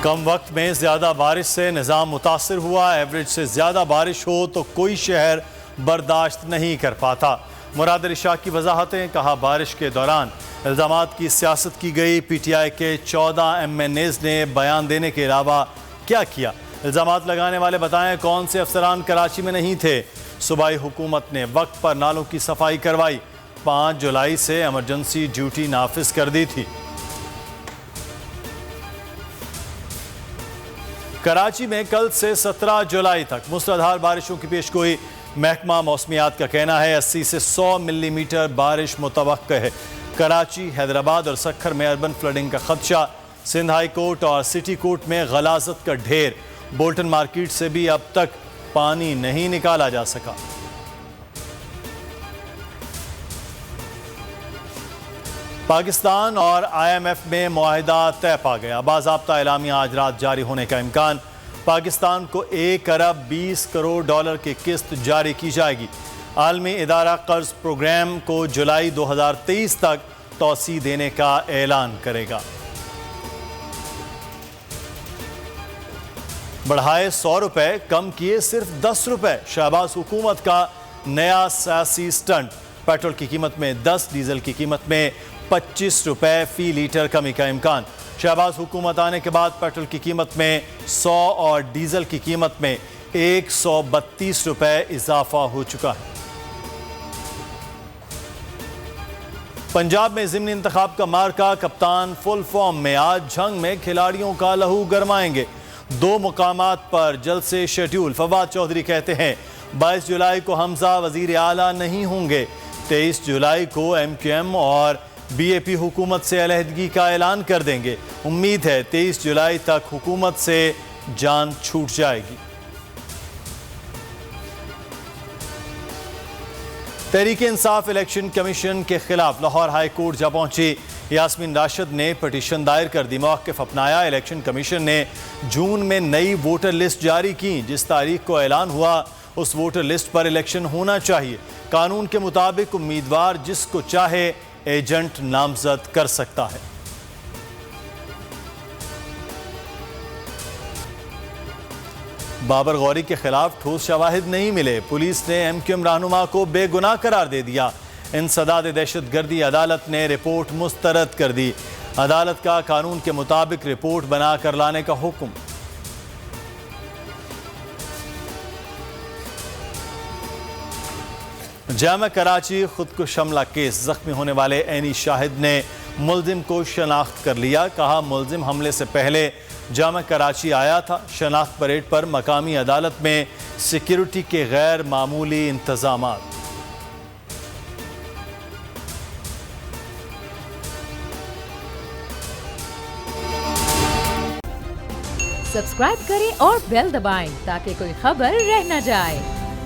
کم وقت میں زیادہ بارش سے نظام متاثر ہوا۔ ایوریج سے زیادہ بارش ہو تو کوئی شہر برداشت نہیں کر پاتا۔ مراد علی شاہ کی وضاحتیں، کہا بارش کے دوران الزامات کی سیاست کی گئی۔ پی ٹی آئی کے 14 ایم این ایز نے بیان دینے کے علاوہ کیا کیا؟ الزامات لگانے والے بتائیں کون سے افسران کراچی میں نہیں تھے۔ صوبائی حکومت نے وقت پر نالوں کی صفائی کروائی۔ 5 جولائی سے ایمرجنسی ڈیوٹی نافذ کر دی تھی۔ کراچی میں کل سے 17 جولائی تک موسلادھار بارشوں کی پیشگوئی۔ محکمہ موسمیات کا کہنا ہے 80 سے 100 ملی میٹر بارش متوقع ہے۔ کراچی، حیدرآباد اور سکھر میں اربن فلڈنگ کا خدشہ۔ سندھ ہائی کورٹ اور سٹی کورٹ میں غلاظت کا ڈھیر۔ بولٹن مارکیٹ سے بھی اب تک پانی نہیں نکالا جا سکا۔ پاکستان اور آئی ایم ایف میں معاہدہ طے پا گیا۔ باضابطہ اعلامیہ آج رات جاری ہونے کا امکان۔ پاکستان کو 1 ارب 20 کروڑ ڈالر کی قسط جاری کی جائے گی۔ عالمی ادارہ قرض پروگرام کو جولائی 2023 تک توسیع دینے کا اعلان کرے گا۔ بڑھائے 100 روپے، کم کیے صرف 10 روپے۔ شہباز حکومت کا نیا سیاسی سٹنٹ۔ پیٹرول کی قیمت میں 10، ڈیزل کی قیمت میں 25 روپے فی لیٹر کمی کا امکان۔ شہباز حکومت آنے کے بعد پیٹرول کی قیمت میں 100 اور ڈیزل کی قیمت میں 132 روپے اضافہ ہو چکا ہے۔ پنجاب میں ضمنی انتخاب کا مارکا۔ کپتان فل فارم میں، آج جھنگ میں کھلاڑیوں کا لہو گرمائیں گے۔ 2 مقامات پر جلسے شیڈیول۔ فواد چودھری کہتے ہیں 22 جولائی کو حمزہ وزیر اعلیٰ نہیں ہوں گے۔ 23 جولائی کو ایم کیو ایم اور بی اے پی حکومت سے علیحدگی کا اعلان کر دیں گے۔ امید ہے 23 جولائی تک حکومت سے جان چھوٹ جائے گی۔ تحریک انصاف الیکشن کمیشن کے خلاف لاہور ہائی کورٹ جا پہنچی۔ یاسمین راشد نے پٹیشن دائر کر دی، موقف اپنایا۔ الیکشن کمیشن نے جون میں نئی ووٹر لسٹ جاری کی۔ جس تاریخ کو اعلان ہوا اس ووٹر لسٹ پر الیکشن ہونا چاہیے۔ قانون کے مطابق امیدوار جس کو چاہے ایجنٹ نامزد کر سکتا ہے۔ بابر غوری کے خلاف ٹھوس شواہد نہیں ملے۔ پولیس نے ایم کیو ایم رہنما کو بے گناہ قرار دے دیا۔ انسداد دہشت گردی، عدالت نے رپورٹ مسترد کر دی۔ عدالت کا قانون کے مطابق رپورٹ بنا کر لانے کا حکم۔ جامع کراچی خودکش حملہ کیس، زخمی ہونے والے عینی شاہد نے ملزم کو شناخت کر لیا۔ کہا ملزم حملے سے پہلے جامع کراچی آیا تھا۔ شناخت پریڈ پر مقامی عدالت میں سیکیورٹی کے غیر معمولی انتظامات۔ سبسکرائب کریں اور بیل دبائیں تاکہ کوئی خبر رہ نہ جائے۔